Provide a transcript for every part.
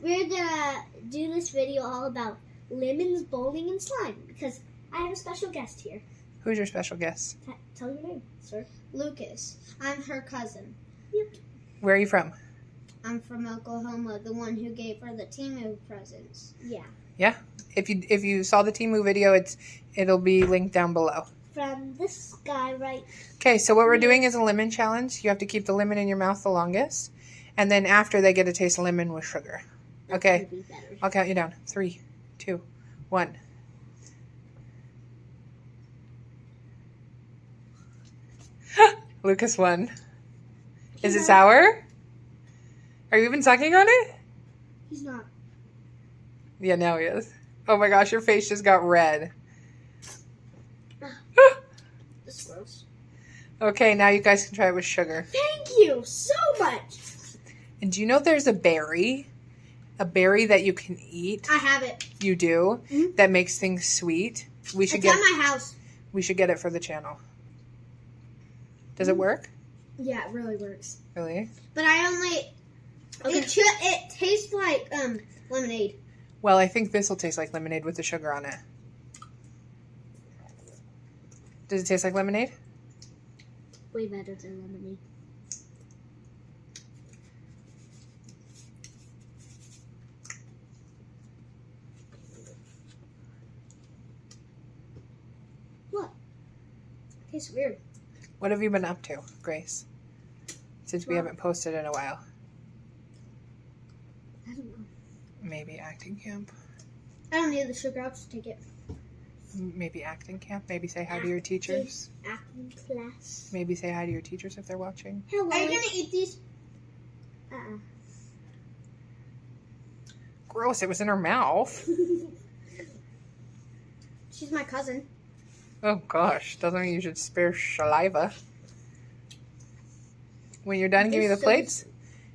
we're gonna do this video all about lemons, bowling, and slime because I have a special guest here. Who's your special guest? Tell your name, sir. Lucas. I'm her cousin. Yep. Where are you from? I'm from Oklahoma, the one who gave her the Temu presents. Yeah. Yeah. If you saw the Temu video, it'll be linked down below. From this guy right. Okay, so what we're doing is a lemon challenge. You have to keep the lemon in your mouth the longest, and then after they get to taste lemon with sugar. Okay. That would be better. I'll count you down. 3, 2, 1. Lucas won. Is it sour? Are you even sucking on it? He's not. Yeah, now he is. Oh my gosh, your face just got red. This is gross. Okay, now you guys can try it with sugar. Thank you so much. And do you know there's a berry that you can eat? I have it. You do? Mhm. That makes things sweet. We should It's at my house. We should get it for the channel. Does it work? Yeah, it really works. Really? But I only... Okay. It tastes like lemonade. Well, I think this will taste like lemonade with the sugar on it. Does it taste like lemonade? Way better than lemonade. What? Tastes weird. What have you been up to, Grace? Since we Well- haven't posted in a while. I don't know. Maybe acting camp. I don't need the sugar. I'll just take it. Maybe acting camp. Maybe say hi to your teachers. Acting class. Maybe say hi to your teachers if they're watching. Hello. Are you going to eat these? Gross, it was in her mouth. She's my cousin. Oh gosh, doesn't mean you should spare saliva. When you're done, give me the plates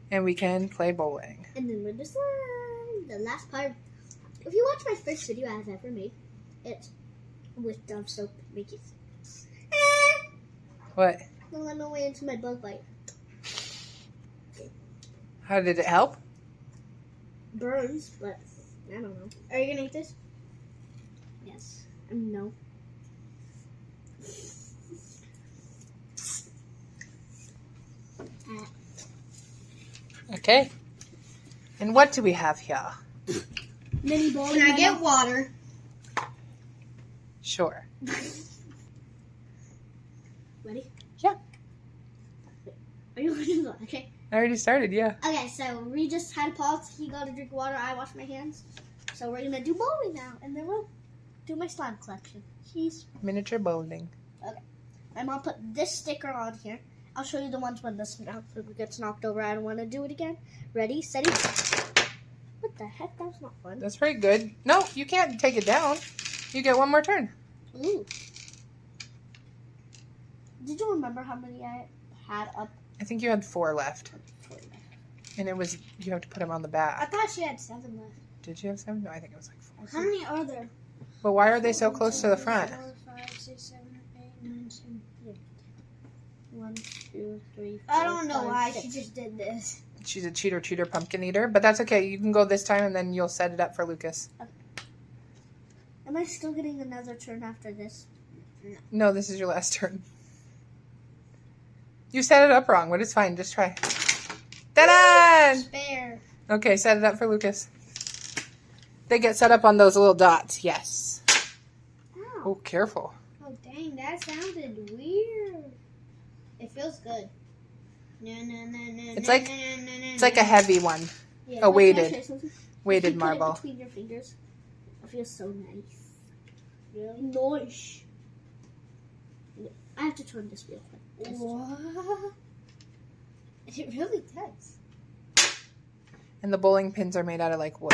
and we can play bowling. And then with the slime, the last part. If you watch my first video I've ever made, it's with Dove soap making. What? Don't let my way into my bug bite. How did it help? Burns, but I don't know. Are you going to eat this? Yes. No. Okay. And what do we have here? Mini bowl. Can I get water? Sure. Ready? Yeah. Are you ready to go? Okay. I already started, yeah. Okay, so we just had a pause. He got to drink water. I washed my hands. So we're gonna do bowling now, and then we'll do my slime collection. Jeez. Miniature bowling. My mom put this sticker on here. I'll show you the ones when this gets knocked over. I don't want to do it again. Ready, steady. What the heck? That was not fun. That's pretty good. No, you can't take it down. You get one more turn. Ooh. Did you remember how many I had up? I think you had 4 left. And it was, you have to put them on the I back. thought she had 7 left. Did you have 7? No, I think it was like 4. How many are there? But why are they so close to the front? 4, 5, 6, 7, 8, 9, 10. 1, 2, 3, 4, I don't know 5, why 6. she just did this. She's a cheater pumpkin eater. But that's okay. You can go this time and then you'll set it up for Lucas. Am I still getting another turn after this? No, this is your last turn. You set it up wrong, but it's fine. Just try. Ta-da! Spare. Okay, set it up for Lucas. They get set up on those little dots. Yes. Ow. Oh, careful. Oh, dang, that sounded weird. It feels good. It's like a heavy one. Yeah. A Can I weighted show you something? weighted You put it marble. between your fingers. It feels so nice. Really nice. I have to turn this real quick. What? It really does. And the bowling pins are made out of like wood.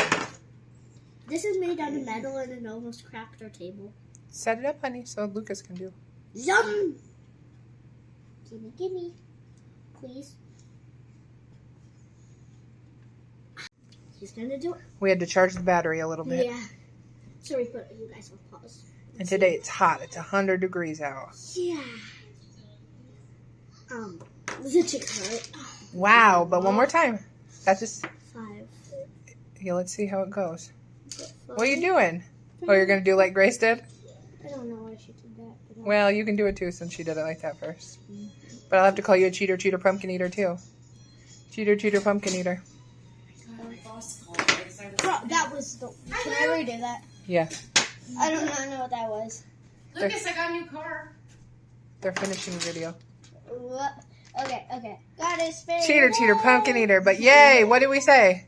This is made out of metal and it almost cracked our table. Set it up, honey, so Lucas can do. Yum! Gimme. Please. He's gonna do it. We had to charge the battery a little bit. Yeah. Sorry, but you guys will pause. And today it's hot. It's 100 degrees out. Yeah. The chicken heart. Wow, but one more time. That just 5. Yeah, let's see how it goes. What are you doing? Oh, you're going to do like Grace did? I don't know why she did that. But Well, you can do it too since she did it like that first. But I'll have to call you a cheater, pumpkin eater too. Cheater, pumpkin eater. That was the. Can I redo that? Yeah, I don't know what that was. Lucas, I got a new car. they're finishing the video. What? Okay. Got his face. Cheater, pumpkin eater. But yay, what did we say?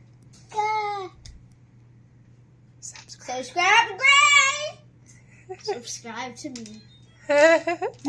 Subscribe. Subscribe to Gray. Subscribe to me.